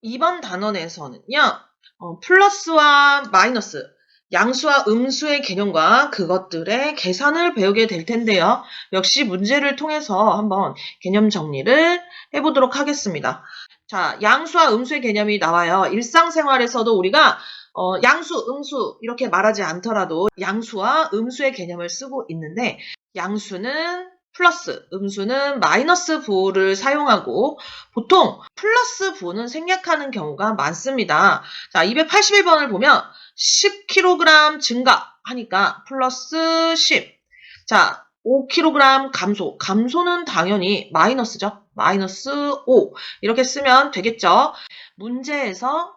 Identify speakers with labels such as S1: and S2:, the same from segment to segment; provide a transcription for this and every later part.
S1: 이번 단원에서는요, 플러스와 마이너스, 양수와 음수의 개념과 그것들의 계산을 배우게 될 텐데요. 역시 문제를 통해서 한번 개념 정리를 해보도록 하겠습니다. 자, 양수와 음수의 개념이 나와요. 일상생활에서도 우리가 양수, 음수 이렇게 말하지 않더라도 양수와 음수의 개념을 쓰고 있는데 양수는 플러스, 음수는 마이너스 부호를 사용하고 보통 플러스 부호는 생략하는 경우가 많습니다. 자, 281번을 보면 10kg 증가하니까 플러스 10. 자, 5kg 감소. 감소는 당연히 마이너스죠. 마이너스 5. 이렇게 쓰면 되겠죠. 문제에서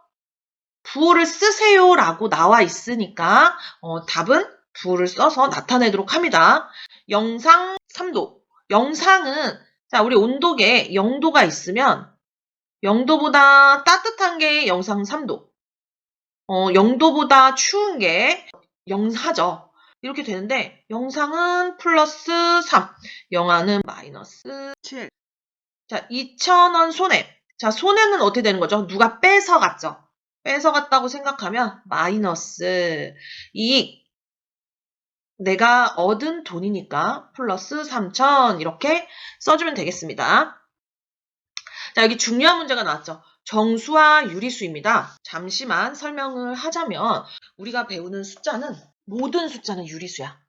S1: 부호를 쓰세요라고 나와 있으니까 답은 부호를 써서 나타내도록 합니다. 영상 3도. 영상은 자, 우리 온도계에 0도가 있으면 0도보다 따뜻한 게 영상 3도. 0도보다 추운 게 영하죠. 이렇게 되는데 영상은 플러스 3, 영하는 마이너스 7. 자, 2,000원 손해. 자, 손해는 어떻게 되는 거죠? 누가 뺏어갔죠? 뺏어갔다고 생각하면 마이너스 이익. 내가 얻은 돈이니까 플러스 3,000 이렇게 써주면 되겠습니다. 자, 여기 중요한 문제가 나왔죠. 정수와 유리수입니다. 잠시만 설명을 하자면 우리가 배우는 숫자는 모든 숫자는 유리수야.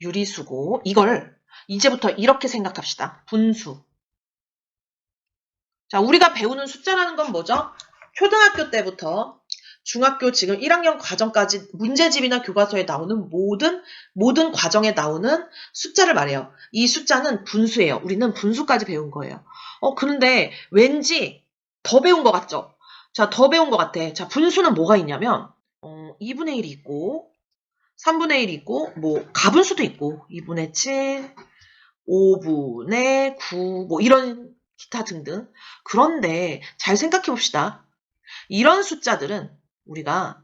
S1: 유리수고 이걸 이제부터 이렇게 생각합시다. 분수. 자, 우리가 배우는 숫자라는 건 뭐죠? 초등학교 때부터 중학교 지금 1학년 과정까지 문제집이나 교과서에 나오는 모든 과정에 나오는 숫자를 말해요. 이 숫자는 분수예요. 우리는 분수까지 배운 거예요. 그런데 왠지 더 배운 것 같죠? 자, 더 배운 것 같아. 자, 분수는 뭐가 있냐면 2분의 1이 있고 3분의 1이 있고 뭐 가분수도 있고 2분의 7, 5분의 9 뭐 이런 기타 등등. 그런데 잘 생각해 봅시다. 이런 숫자들은 우리가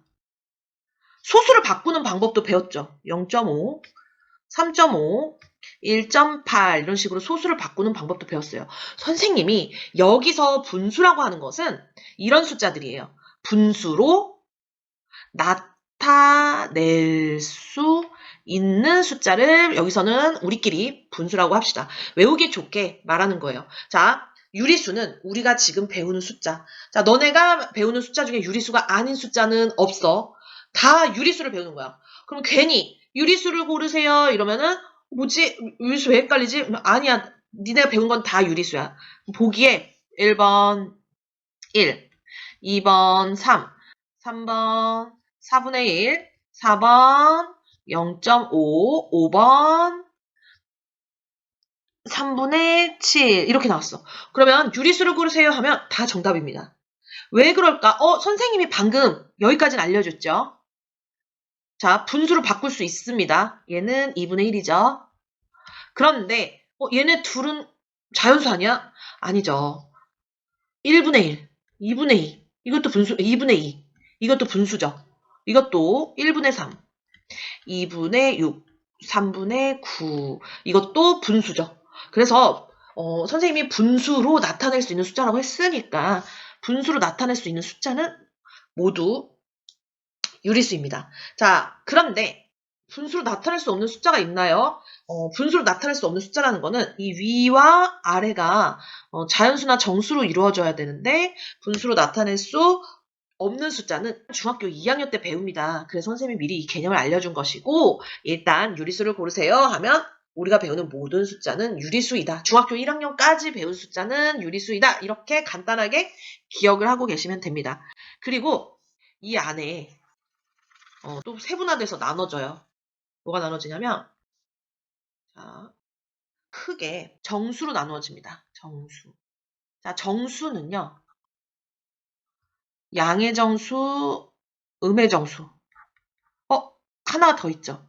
S1: 소수를 바꾸는 방법도 배웠죠. 0.5, 3.5, 1.8 이런 식으로 소수를 바꾸는 방법도 배웠어요. 선생님이 여기서 분수라고 하는 것은 이런 숫자들이에요. 분수로 나타낼 수 있는 숫자를 여기서는 우리끼리 분수라고 합시다. 외우기 좋게 말하는 거예요. 자, 유리수는 우리가 지금 배우는 숫자. 자, 너네가 배우는 숫자 중에 유리수가 아닌 숫자는 없어. 다 유리수를 배우는 거야. 그럼 괜히 유리수를 고르세요 이러면은 뭐지? 유리수 왜 헷갈리지? 아니야. 니네가 배운 건 다 유리수야. 보기에 1번 1, 2번 3, 3번 4분의 1, 4번 0.5, 5번 3분의 7 이렇게 나왔어. 그러면 유리수를 고르세요 하면 다 정답입니다. 왜 그럴까? 선생님이 방금 여기까지는 알려줬죠. 자, 분수를 바꿀 수 있습니다. 얘는 2분의 1이죠. 그런데 얘네 둘은 자연수 아니야? 아니죠. 1분의 1, 2분의 2 이것도 분수, 2분의 2 이것도 분수죠. 이것도 1분의 3, 2분의 6, 3분의 9 이것도 분수죠. 그래서 선생님이 분수로 나타낼 수 있는 숫자라고 했으니까 분수로 나타낼 수 있는 숫자는 모두 유리수입니다. 자, 그런데 분수로 나타낼 수 없는 숫자가 있나요? 분수로 나타낼 수 없는 숫자라는 거는 이 위와 아래가 자연수나 정수로 이루어져야 되는데 분수로 나타낼 수 없는 숫자는 중학교 2학년 때 배웁니다. 그래서 선생님이 미리 이 개념을 알려준 것이고 일단 유리수를 고르세요 하면 우리가 배우는 모든 숫자는 유리수이다. 중학교 1학년까지 배운 숫자는 유리수이다. 이렇게 간단하게 기억을 하고 계시면 됩니다. 그리고 이 안에 또 세분화돼서 나눠져요. 뭐가 나눠지냐면 자, 크게 정수로 나누어집니다. 정수. 자, 정수는요. 양의 정수, 음의 정수. 하나 더 있죠.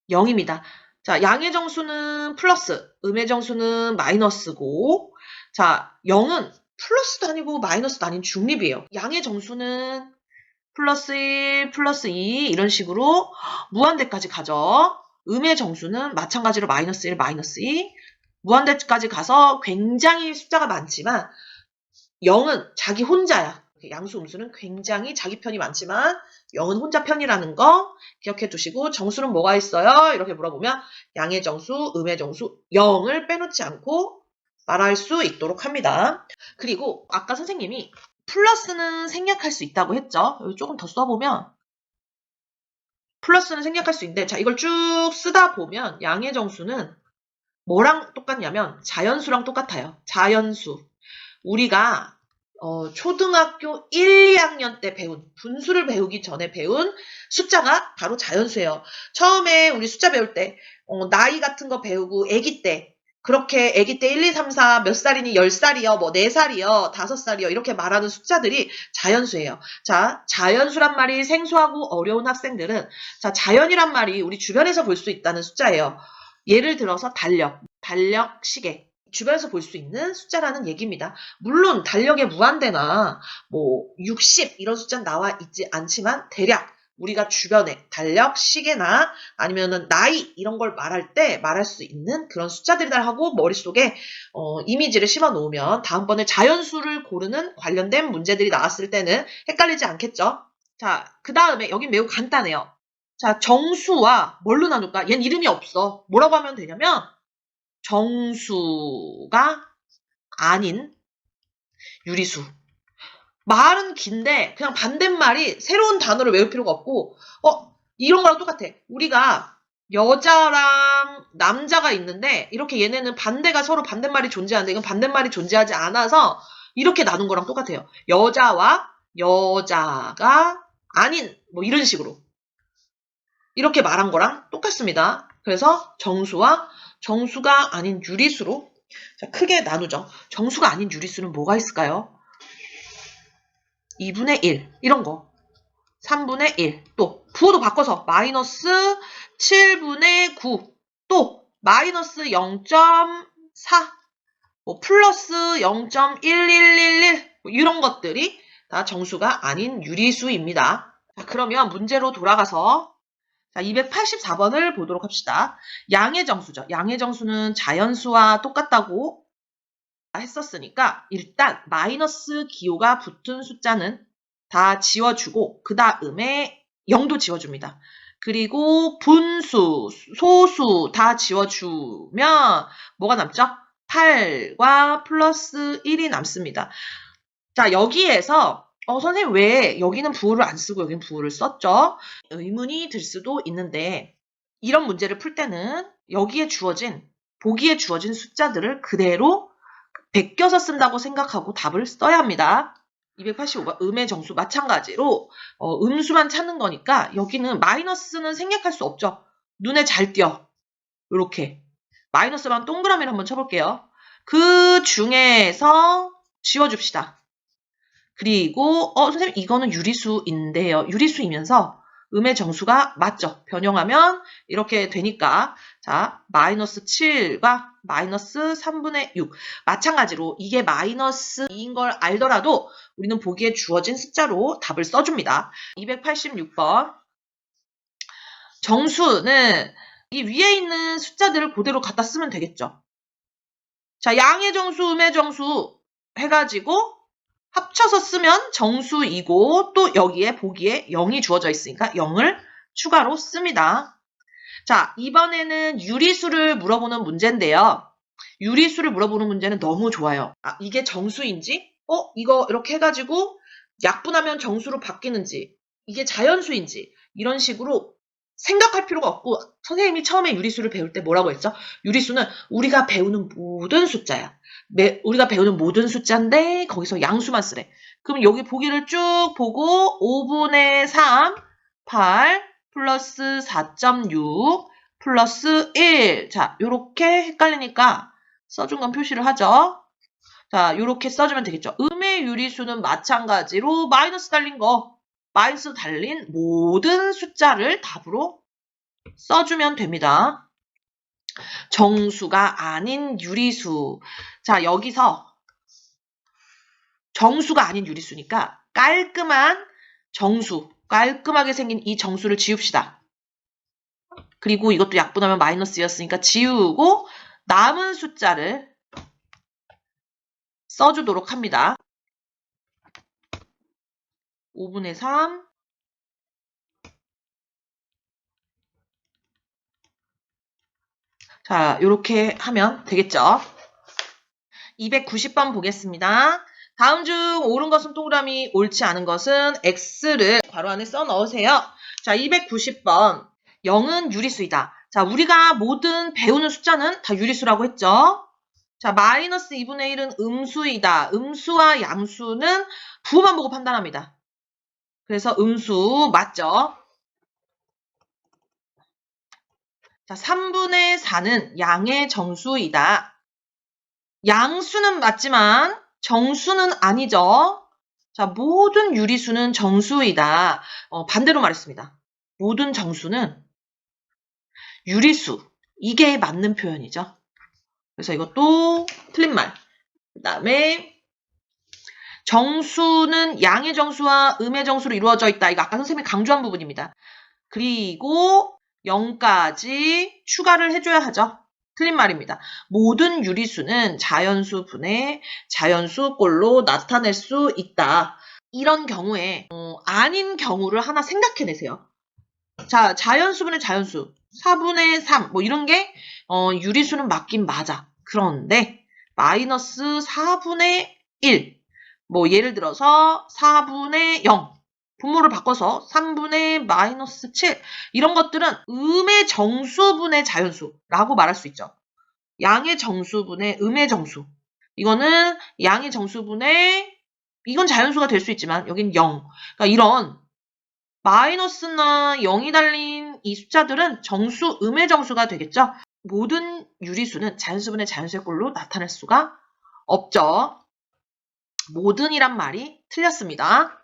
S1: 0입니다. 자, 양의 정수는 플러스, 음의 정수는 마이너스고, 자, 0은 플러스도 아니고 마이너스도 아닌 중립이에요. 양의 정수는 플러스 1, 플러스 2 이런 식으로 무한대까지 가죠. 음의 정수는 마찬가지로 마이너스 1, 마이너스 2 무한대까지 가서 굉장히 숫자가 많지만 0은 자기 혼자야. 양수, 음수는 굉장히 자기 편이 많지만 0은 혼자 편이라는 거 기억해 두시고, 정수는 뭐가 있어요? 이렇게 물어보면 양의 정수, 음의 정수, 0을 빼놓지 않고 말할 수 있도록 합니다. 그리고 아까 선생님이 플러스는 생략할 수 있다고 했죠? 여기 조금 더 써보면 플러스는 생략할 수 있는데, 자, 이걸 쭉 쓰다 보면 양의 정수는 뭐랑 똑같냐면 자연수랑 똑같아요. 자연수. 우리가 초등학교 1, 2학년 때 배운, 분수를 배우기 전에 배운 숫자가 바로 자연수예요. 처음에 우리 숫자 배울 때 나이 같은 거 배우고 아기 때 그렇게 아기 때 1, 2, 3, 4 몇 살이니 10살이요, 뭐 4살이요, 5살이요 이렇게 말하는 숫자들이 자연수예요. 자, 자연수란 말이 생소하고 어려운 학생들은, 자, 자연이란 말이 우리 주변에서 볼 수 있다는 숫자예요. 예를 들어서 달력, 시계. 주변에서 볼 수 있는 숫자라는 얘기입니다. 물론 달력에 무한대나 뭐 60 이런 숫자는 나와 있지 않지만 대략 우리가 주변에 달력, 시계나 아니면은 나이 이런 걸 말할 때 말할 수 있는 그런 숫자들이다 하고 머릿속에 이미지를 심어 놓으면 다음번에 자연수를 고르는 관련된 문제들이 나왔을 때는 헷갈리지 않겠죠? 자, 그 다음에 여긴 매우 간단해요. 자, 정수와 뭘로 나눌까? 얘는 이름이 없어. 뭐라고 하면 되냐면 정수가 아닌 유리수. 말은 긴데 그냥 반대말이 새로운 단어를 외울 필요가 없고, 이런 거랑 똑같아. 우리가 여자랑 남자가 있는데 이렇게 얘네는 반대가 서로 반대말이 존재하는데 이건 반대말이 존재하지 않아서 이렇게 나눈 거랑 똑같아요. 여자와 여자가 아닌 뭐 이런 식으로 이렇게 말한 거랑 똑같습니다. 그래서 정수가 아닌 유리수로, 자, 크게 나누죠. 정수가 아닌 유리수는 뭐가 있을까요? 2분의 1 이런 거, 3분의 1, 또 부호도 바꿔서 마이너스 7분의 9, 또 마이너스 0.4, 뭐 플러스 0.1111 뭐 이런 것들이 다 정수가 아닌 유리수입니다. 자, 그러면 문제로 돌아가서 자, 284번을 보도록 합시다. 양의 정수죠. 양의 정수는 자연수와 똑같다고 했었으니까 일단 마이너스 기호가 붙은 숫자는 다 지워주고 그 다음에 0도 지워줍니다. 그리고 분수, 소수 다 지워주면 뭐가 남죠? 8과 플러스 1이 남습니다. 자, 여기에서 선생님 왜 여기는 부호를 안 쓰고 여기는 부호를 썼죠? 의문이 들 수도 있는데, 이런 문제를 풀 때는 여기에 주어진, 보기에 주어진 숫자들을 그대로 베껴서 쓴다고 생각하고 답을 써야 합니다. 285번 음의 정수 마찬가지로 음수만 찾는 거니까 여기는 마이너스는 생략할 수 없죠. 눈에 잘 띄어. 이렇게 마이너스만 동그라미를 한번 쳐볼게요. 그 중에서 지워줍시다. 그리고 선생님 이거는 유리수인데요. 유리수이면서 음의 정수가 맞죠? 변형하면 이렇게 되니까, 자, 마이너스 7과 마이너스 3분의 6. 마찬가지로 이게 마이너스 2인 걸 알더라도 우리는 보기에 주어진 숫자로 답을 써줍니다. 286번. 정수는 이 위에 있는 숫자들을 그대로 갖다 쓰면 되겠죠. 자, 양의 정수, 음의 정수 해가지고 합쳐서 쓰면 정수이고 또 여기에 보기에 0이 주어져 있으니까 0을 추가로 씁니다. 자, 이번에는 유리수를 물어보는 문제인데요. 유리수를 물어보는 문제는 너무 좋아요. 이게 정수인지, 이거 이렇게 해가지고 약분하면 정수로 바뀌는지, 이게 자연수인지 이런 식으로 생각할 필요가 없고, 선생님이 처음에 유리수를 배울 때 뭐라고 했죠? 유리수는 우리가 배우는 모든 숫자야. 우리가 배우는 모든 숫자인데 거기서 양수만 쓰래. 그럼 여기 보기를 쭉 보고 5분의 3, 8 플러스 4.6 플러스 1. 자, 요렇게 헷갈리니까 써준 건 표시를 하죠. 자, 요렇게 써주면 되겠죠. 음의 유리수는 마찬가지로 마이너스 달린 거, 마이너스 달린 모든 숫자를 답으로 써주면 됩니다. 정수가 아닌 유리수. 자, 여기서 정수가 아닌 유리수니까 깔끔한 정수, 깔끔하게 생긴 이 정수를 지웁시다. 그리고 이것도 약분하면 마이너스였으니까 지우고 남은 숫자를 써주도록 합니다. 5분의 3. 자, 요렇게 하면 되겠죠? 290번 보겠습니다. 다음 중 옳은 것은 동그라미, 옳지 않은 것은 X를 괄호 안에 써 넣으세요. 자, 290번. 0은 유리수이다. 자, 우리가 모든 배우는 숫자는 다 유리수라고 했죠? 자, 마이너스 2분의 1은 음수이다. 음수와 양수는 부호만 보고 판단합니다. 그래서 음수 맞죠? 자, 3분의 4는 양의 정수이다. 양수는 맞지만 정수는 아니죠. 자, 모든 유리수는 정수이다. 반대로 말했습니다. 모든 정수는 유리수. 이게 맞는 표현이죠. 그래서 이것도 틀린 말. 그 다음에 정수는 양의 정수와 음의 정수로 이루어져 있다. 이거 아까 선생님이 강조한 부분입니다. 그리고 0까지 추가를 해줘야 하죠. 틀린 말입니다. 모든 유리수는 자연수 분의 자연수 꼴로 나타낼 수 있다. 이런 경우에 아닌 경우를 하나 생각해내세요. 자, 자연수 분의 자연수 4분의 3 뭐 이런 게 유리수는 맞긴 맞아. 그런데 마이너스 4분의 1 뭐 예를 들어서 4분의 0 분모를 바꿔서 3분의 마이너스 7 이런 것들은 음의 정수분의 자연수라고 말할 수 있죠. 양의 정수분의 음의 정수. 이거는 양의 정수분의 이건 자연수가 될 수 있지만 여긴 0. 그러니까 이런 마이너스나 0이 달린 이 숫자들은 정수, 음의 정수가 되겠죠. 모든 유리수는 자연수분의 자연수의 꼴로 나타낼 수가 없죠. 모든이란 말이 틀렸습니다.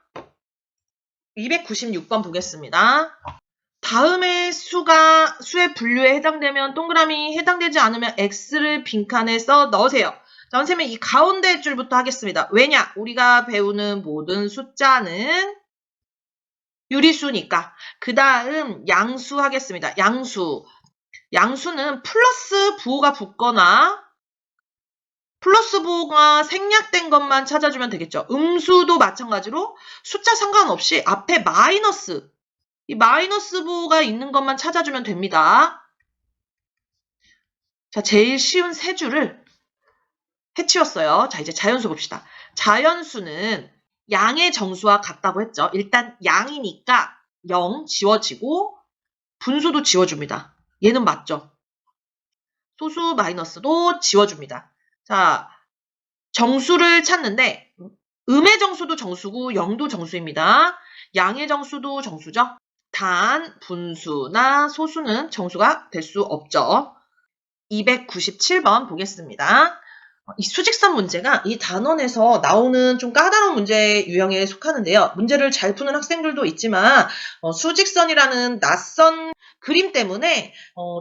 S1: 296번 보겠습니다. 다음의 수의 분류에 해당되면 동그라미, 해당되지 않으면 X를 빈칸에 써 넣으세요. 자, 선생님은 이 가운데 줄부터 하겠습니다. 왜냐? 우리가 배우는 모든 숫자는 유리수니까. 그 다음 양수 하겠습니다. 양수는 플러스 부호가 붙거나 플러스 부호가 생략된 것만 찾아주면 되겠죠. 음수도 마찬가지로 숫자 상관없이 앞에 마이너스, 이 마이너스 부호가 있는 것만 찾아주면 됩니다. 자, 제일 쉬운 세 줄을 해치웠어요. 자, 이제 자연수 봅시다. 자연수는 양의 정수와 같다고 했죠. 일단 양이니까 0 지워지고 분수도 지워줍니다. 얘는 맞죠? 소수 마이너스도 지워줍니다. 자, 정수를 찾는데 음의 정수도 정수고 0도 정수입니다. 양의 정수도 정수죠. 단, 분수나 소수는 정수가 될 수 없죠. 297번 보겠습니다. 이 수직선 문제가 이 단원에서 나오는 좀 까다로운 문제 유형에 속하는데요. 문제를 잘 푸는 학생들도 있지만 수직선이라는 낯선 그림 때문에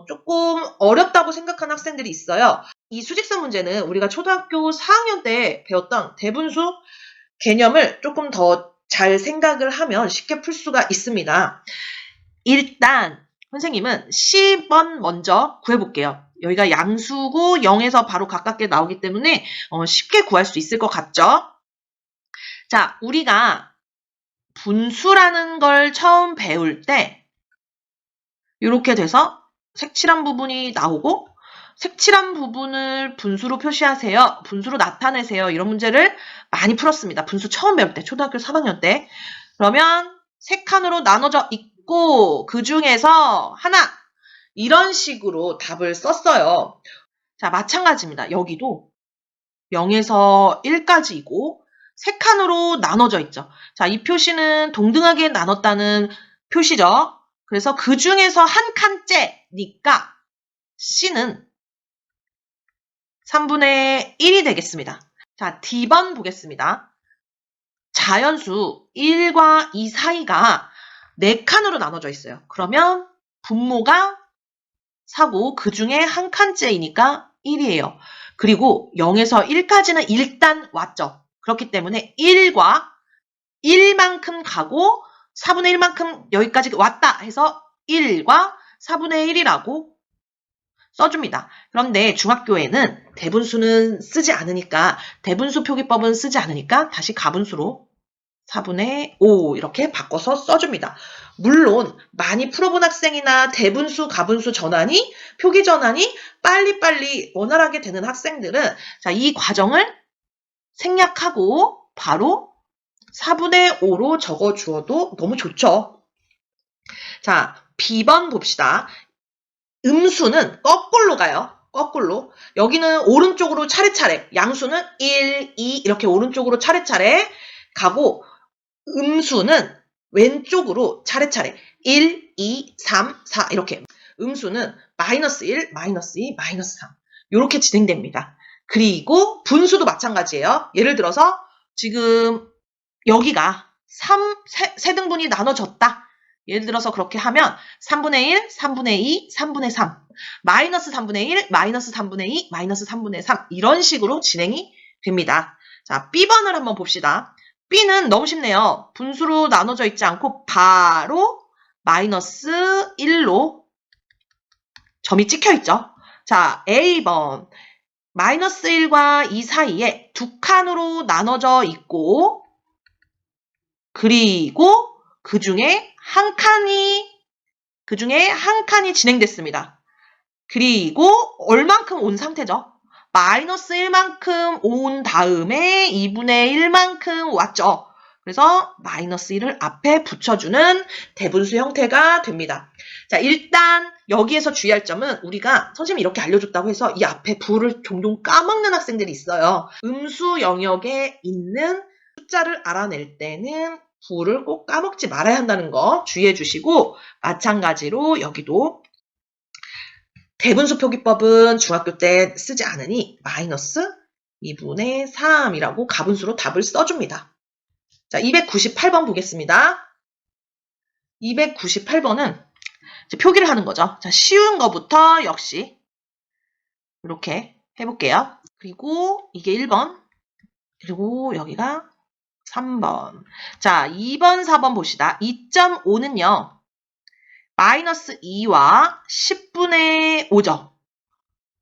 S1: 조금 어렵다고 생각하는 학생들이 있어요. 이 수직선 문제는 우리가 초등학교 4학년 때 배웠던 대분수 개념을 조금 더 잘 생각을 하면 쉽게 풀 수가 있습니다. 일단 선생님은 10번 먼저 구해볼게요. 여기가 양수고 0에서 바로 가깝게 나오기 때문에 쉽게 구할 수 있을 것 같죠? 자, 우리가 분수라는 걸 처음 배울 때 이렇게 돼서 색칠한 부분이 나오고 색칠한 부분을 분수로 표시하세요. 분수로 나타내세요. 이런 문제를 많이 풀었습니다. 분수 처음 배울 때, 초등학교 3학년 때. 그러면 세 칸으로 나눠져 있고 그 중에서 하나 이런 식으로 답을 썼어요. 자, 마찬가지입니다. 여기도 0에서 1까지이고 세 칸으로 나눠져 있죠. 자, 이 표시는 동등하게 나눴다는 표시죠. 그래서 그 중에서 한 칸째니까 C는 3분의 1이 되겠습니다. 자, D번 보겠습니다. 자연수 1과 2 사이가 4칸으로 나눠져 있어요. 그러면 분모가 4고 그 중에 한 칸째이니까 1이에요. 그리고 0에서 1까지는 일단 왔죠. 그렇기 때문에 1과 1만큼 가고 4분의 1만큼 여기까지 왔다 해서 1과 4분의 1이라고 써줍니다. 그런데 중학교에는 대분수는 쓰지 않으니까 대분수 표기법은 쓰지 않으니까 다시 가분수로 4분의 5 이렇게 바꿔서 써줍니다. 물론 많이 풀어본 학생이나 대분수, 가분수 전환이, 표기 전환이 빨리빨리 원활하게 되는 학생들은 자, 이 과정을 생략하고 바로 4분의 5로 적어주어도 너무 좋죠. 자, B번 봅시다. 음수는 거꾸로 가요. 거꾸로. 여기는 오른쪽으로 차례차례, 양수는 1, 2 이렇게 오른쪽으로 차례차례 가고 음수는 왼쪽으로 차례차례 1, 2, 3, 4 이렇게 음수는 마이너스 1, 마이너스 2, 마이너스 3 이렇게 진행됩니다. 그리고 분수도 마찬가지예요. 예를 들어서 지금 여기가 3세등분이 나눠졌다. 예를 들어서 그렇게 하면 3분의 1, 3분의 2, 3분의 3 마이너스 3분의 1, 마이너스 3분의 2, 마이너스 3분의 3 이런 식으로 진행이 됩니다. 자, B번을 한번 봅시다. B는 너무 쉽네요. 분수로 나눠져 있지 않고 바로 마이너스 1로 점이 찍혀 있죠. 자, A번 마이너스 1과 2 사이에 두 칸으로 나눠져 있고 그리고 그 중에 한 칸이 진행됐습니다. 그리고 얼만큼 온 상태죠? 마이너스 1만큼 온 다음에 2분의 1만큼 왔죠. 그래서 마이너스 1을 앞에 붙여주는 대분수 형태가 됩니다. 자, 일단 여기에서 주의할 점은 우리가 선생님이 이렇게 알려줬다고 해서 이 앞에 부를 종종 까먹는 학생들이 있어요. 음수 영역에 있는 숫자를 알아낼 때는 부를 꼭 까먹지 말아야 한다는 거 주의해 주시고 마찬가지로 여기도 대분수 표기법은 중학교 때 쓰지 않으니 마이너스 2분의 3이라고 가분수로 답을 써줍니다. 자, 298번 보겠습니다. 298번은 표기를 하는 거죠. 자, 쉬운 거부터 역시 이렇게 해볼게요. 그리고 이게 1번, 그리고 여기가 3번. 자, 2번, 4번 봅시다. 2.5는요. 마이너스 2와 10분의 5죠.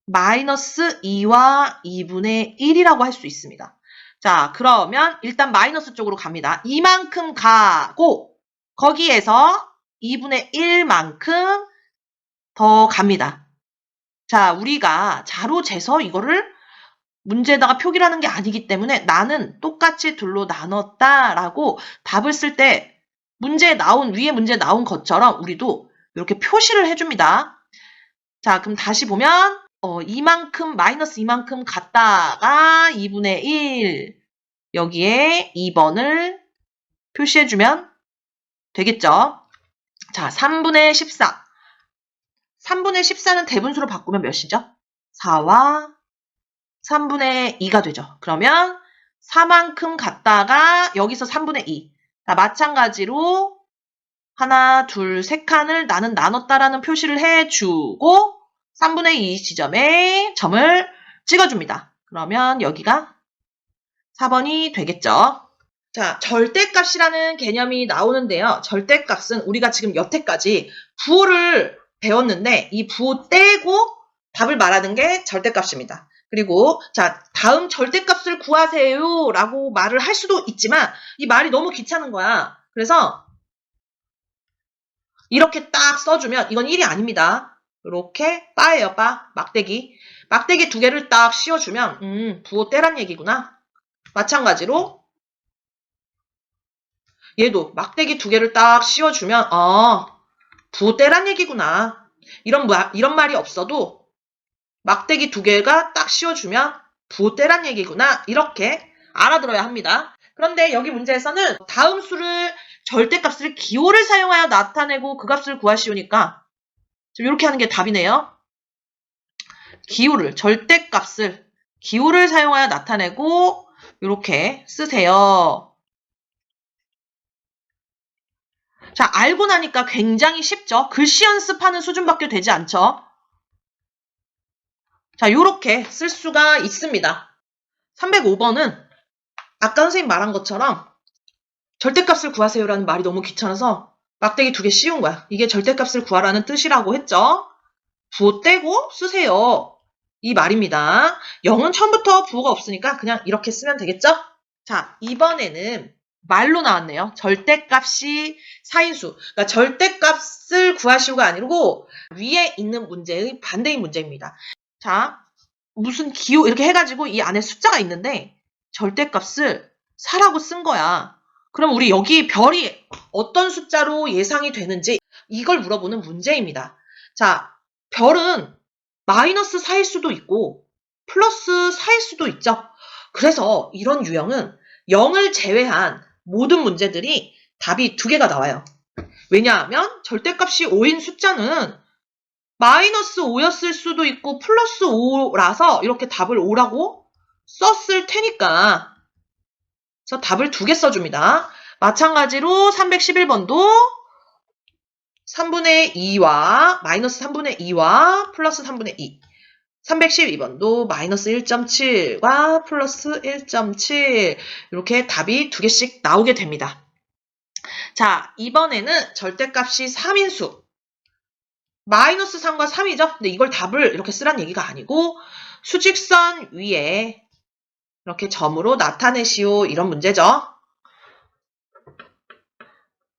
S1: 마이너스 2와 2분의 1이라고 할 수 있습니다. 자, 그러면 일단 마이너스 쪽으로 갑니다. 이만큼 가고 거기에서 2분의 1만큼 더 갑니다. 자, 우리가 자로 재서 이거를 문제에다가 표기를 하는 게 아니기 때문에 나는 똑같이 둘로 나눴다라고 답을 쓸 때 위에 문제에 나온 것처럼 우리도 이렇게 표시를 해줍니다. 자, 그럼 다시 보면 이만큼 마이너스 이만큼 갔다가 2분의 1 여기에 2번을 표시해주면 되겠죠. 자, 3분의 14 3분의 14는 대분수로 바꾸면 몇이죠? 4와 3분의 2가 되죠. 그러면 4만큼 갔다가 여기서 3분의 2 자, 마찬가지로 하나, 둘, 세 칸을 나는 나눴다라는 표시를 해주고 3분의 2 지점에 점을 찍어줍니다. 그러면 여기가 4번이 되겠죠. 자, 절대값이라는 개념이 나오는데요. 절대값은 우리가 지금 여태까지 부호를 배웠는데 이 부호 떼고 답을 말하는 게 절대값입니다. 그리고 자, 다음 절대값을 구하세요 라고 말을 할 수도 있지만 이 말이 너무 귀찮은 거야. 그래서 이렇게 딱 써주면 이건 1이 아닙니다. 이렇게 빠예요, 빠. 막대기. 막대기 두 개를 딱 씌워주면 부호 떼란 얘기구나. 마찬가지로 얘도 막대기 두 개를 딱 씌워주면 부호 떼란 얘기구나. 이런 말이 없어도 막대기 두 개가 딱 씌워주면 부호 떼란 얘기구나. 이렇게 알아들어야 합니다. 그런데 여기 문제에서는 다음 수를 절대값을 기호를 사용하여 나타내고 그 값을 구하시오니까 지금 이렇게 하는 게 답이네요. 절대값을 기호를 사용하여 나타내고 이렇게 쓰세요. 자, 알고 나니까 굉장히 쉽죠? 글씨 연습하는 수준밖에 되지 않죠? 자, 이렇게 쓸 수가 있습니다. 305번은 아까 선생님 말한 것처럼 절대값을 구하세요라는 말이 너무 귀찮아서 막대기 두 개 씌운 거야. 이게 절대값을 구하라는 뜻이라고 했죠? 부호 떼고 쓰세요. 이 말입니다. 0은 처음부터 부호가 없으니까 그냥 이렇게 쓰면 되겠죠? 자, 이번에는 말로 나왔네요. 절대값이 4인수. 그러니까 절대값을 구하시오가 아니고 위에 있는 문제의 반대인 문제입니다. 자, 무슨 기호 이렇게 해가지고 이 안에 숫자가 있는데 절대값을 4라고 쓴 거야. 그럼 우리 여기 별이 어떤 숫자로 예상이 되는지 이걸 물어보는 문제입니다. 자, 별은 마이너스 4일 수도 있고 플러스 4일 수도 있죠. 그래서 이런 유형은 0을 제외한 모든 문제들이 답이 2개가 나와요. 왜냐하면 절대값이 5인 숫자는 마이너스 5였을 수도 있고 플러스 5라서 이렇게 답을 5라고 썼을 테니까 그래서 답을 2개 써줍니다. 마찬가지로 311번도 3분의 2와 마이너스 3분의 2와 플러스 3분의 2 312번도 마이너스 1.7과 플러스 1.7 이렇게 답이 2개씩 나오게 됩니다. 자, 이번에는 절대값이 3인수 마이너스 3과 3이죠? 근데 이걸 답을 이렇게 쓰란 얘기가 아니고 수직선 위에 이렇게 점으로 나타내시오 이런 문제죠.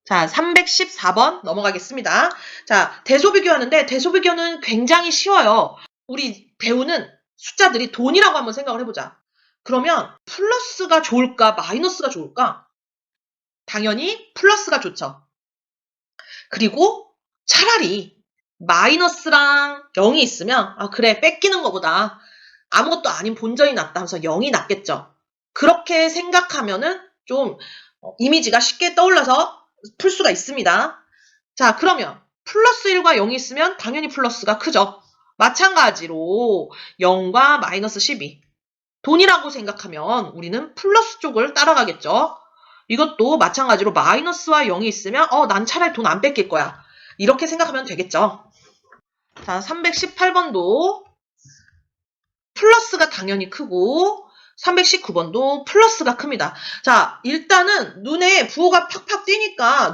S1: 자, 314번 넘어가겠습니다. 자, 대소비교하는데 대소비교는 굉장히 쉬워요. 우리 배우는 숫자들이 돈이라고 한번 생각을 해보자. 그러면 플러스가 좋을까 마이너스가 좋을까? 당연히 플러스가 좋죠. 그리고 차라리 마이너스랑 0이 있으면 아 그래 뺏기는 것보다 아무것도 아닌 본전이 낫다 하면서 0이 낫겠죠. 그렇게 생각하면은 좀 이미지가 쉽게 떠올라서 풀 수가 있습니다. 자, 그러면 플러스 1과 0이 있으면 당연히 플러스가 크죠. 마찬가지로 0과 마이너스 12. 돈이라고 생각하면 우리는 플러스 쪽을 따라가겠죠. 이것도 마찬가지로 마이너스와 0이 있으면 난 차라리 돈 안 뺏길 거야. 이렇게 생각하면 되겠죠. 자, 318번도 플러스가 당연히 크고 319번도 플러스가 큽니다. 자, 일단은 눈에 부호가 팍팍 띄니까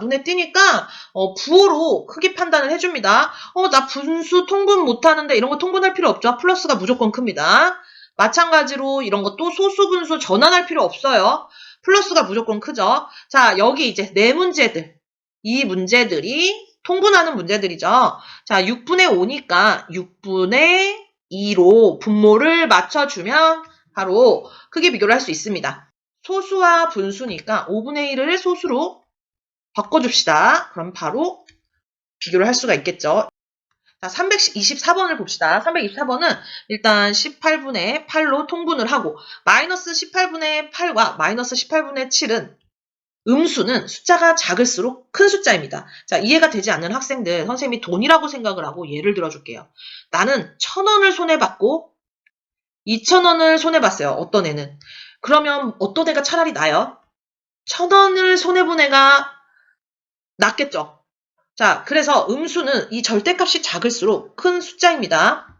S1: 부호로 크기 판단을 해줍니다. 나 분수 통분 못하는데 이런 거 통분할 필요 없죠. 플러스가 무조건 큽니다. 마찬가지로 이런 것도 소수 분수 전환할 필요 없어요. 플러스가 무조건 크죠. 자, 여기 이제 네 문제들. 이 문제들이 통분하는 문제들이죠. 자, 6분의 5니까 6분의 2로 분모를 맞춰주면 바로 크기 비교를 할 수 있습니다. 소수와 분수니까 5분의 1을 소수로 바꿔줍시다. 그럼 바로 비교를 할 수가 있겠죠. 자, 324번을 봅시다. 324번은 일단 18분의 8로 통분을 하고 마이너스 18분의 8과 마이너스 18분의 7은 음수는 숫자가 작을수록 큰 숫자입니다. 자, 이해가 되지 않는 학생들 선생님이 돈이라고 생각을 하고 예를 들어줄게요. 나는 1,000원을 손해봤고 2,000원을 손해봤어요. 어떤 애는. 그러면 어떤 애가 차라리 나요? 1,000원을 손해본 애가 낫겠죠. 자, 그래서 음수는 이 절대값이 작을수록 큰 숫자입니다.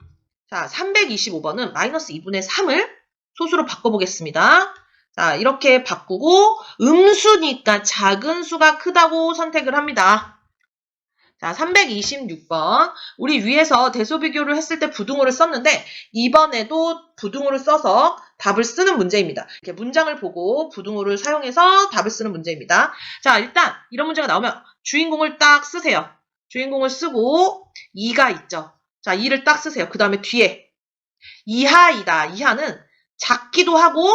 S1: 자, 325번은 마이너스 2분의 3을 소수로 바꿔보겠습니다. 자, 이렇게 바꾸고 음수니까 작은 수가 크다고 선택을 합니다. 자, 326번. 우리 위에서 대소비교를 했을 때 부등호를 썼는데 이번에도 부등호를 써서 답을 쓰는 문제입니다. 이렇게 문장을 보고 부등호를 사용해서 답을 쓰는 문제입니다. 자, 일단 이런 문제가 나오면 주인공을 딱 쓰세요. 주인공을 쓰고 2가 있죠. 자, 2를 딱 쓰세요. 그 다음에 뒤에 이하이다. 이하는 작기도 하고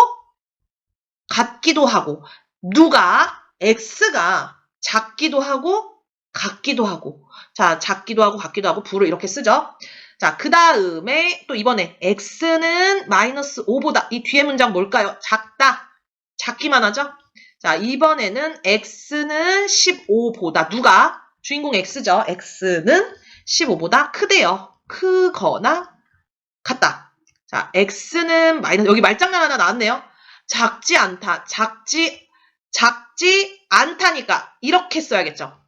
S1: 같기도 하고 누가 x가 작기도 하고 같기도 하고 자 작기도 하고 같기도 하고 부를 이렇게 쓰죠. 자, 그 다음에 또 이번에 x는 마이너스 5보다 이 뒤에 문장 뭘까요? 작다. 작기만 하죠. 자, 이번에는 x는 15보다 누가? 주인공 x죠. x는 15보다 크대요. 크거나 같다. 자, x는 마이너스 여기 말장난 하나 나왔네요. 작지 않다. 작지 않다니까 이렇게 써야겠죠.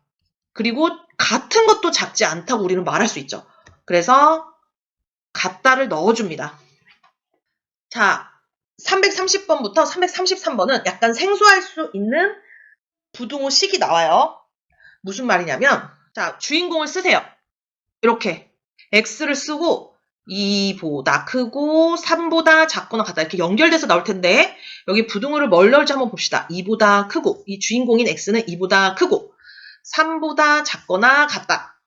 S1: 그리고 같은 것도 작지 않다고 우리는 말할 수 있죠. 그래서 같다를 넣어줍니다. 자, 330번부터 333번은 약간 생소할 수 있는 부등호 식이 나와요. 무슨 말이냐면 자, 주인공을 쓰세요. 이렇게 x를 쓰고 2보다 크고 3보다 작거나 같다. 이렇게 연결돼서 나올 텐데 여기 부등호를 뭘 넣을지 한번 봅시다. 2보다 크고 이 주인공인 x는 2보다 크고 3보다 작거나 같다.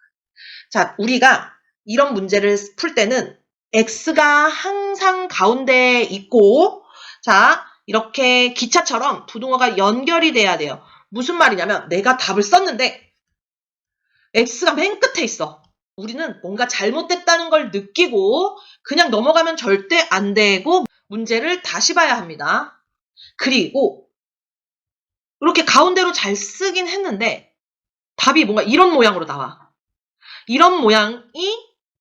S1: 자, 우리가 이런 문제를 풀 때는 x가 항상 가운데에 있고 자, 이렇게 기차처럼 부등호가 연결이 돼야 돼요. 무슨 말이냐면 내가 답을 썼는데 x가 맨 끝에 있어. 우리는 뭔가 잘못됐다는 걸 느끼고 그냥 넘어가면 절대 안 되고 문제를 다시 봐야 합니다. 그리고 이렇게 가운데로 잘 쓰긴 했는데 답이 뭔가 이런 모양으로 나와. 이런 모양이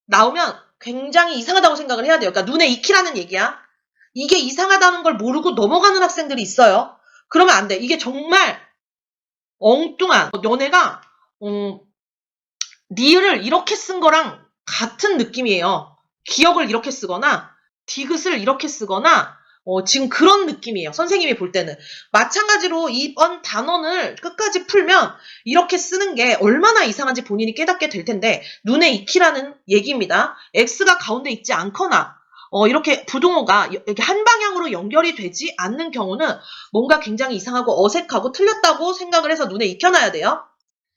S1: 나오면 굉장히 이상하다고 생각을 해야 돼요. 그러니까 눈에 익히라는 얘기야. 이게 이상하다는 걸 모르고 넘어가는 학생들이 있어요. 그러면 안 돼. 이게 정말 엉뚱한 너네가 니을을 이렇게 쓴 거랑 같은 느낌이에요. 기억을 이렇게 쓰거나 디귿을 이렇게 쓰거나 지금 그런 느낌이에요. 선생님이 볼 때는. 마찬가지로 이번 단원을 끝까지 풀면 이렇게 쓰는 게 얼마나 이상한지 본인이 깨닫게 될 텐데 눈에 익히라는 얘기입니다. X가 가운데 있지 않거나 이렇게 부등호가 이렇게 한 방향으로 연결이 되지 않는 경우는 뭔가 굉장히 이상하고 어색하고 틀렸다고 생각을 해서 눈에 익혀놔야 돼요.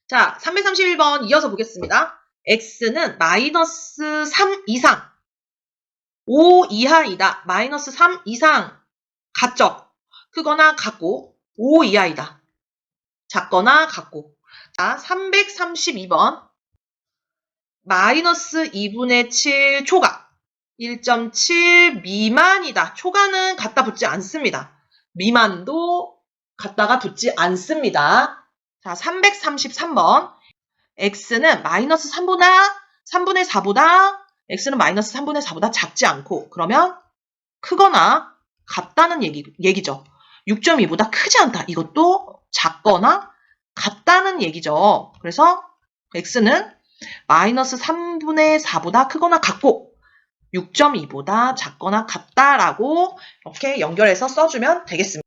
S1: 자, 331번 이어서 보겠습니다. x는 마이너스 3 이상, 5 이하이다. 마이너스 3 이상 같죠? 크거나 같고 5 이하이다. 작거나 같고. 자, 332번 마이너스 2분의 7 초가 1.7 미만이다. 초가는 갖다 붙지 않습니다. 미만도 갖다가 붙지 않습니다. 자, 333번. x는 마이너스 3분의 4보다, x는 마이너스 3분의 4보다 작지 않고, 그러면 크거나 같다는 얘기죠. 6.2보다 크지 않다. 이것도 작거나 같다는 얘기죠. 그래서 x는 마이너스 3분의 4보다 크거나 같고, 6.2보다 작거나 같다라고 이렇게 연결해서 써주면 되겠습니다.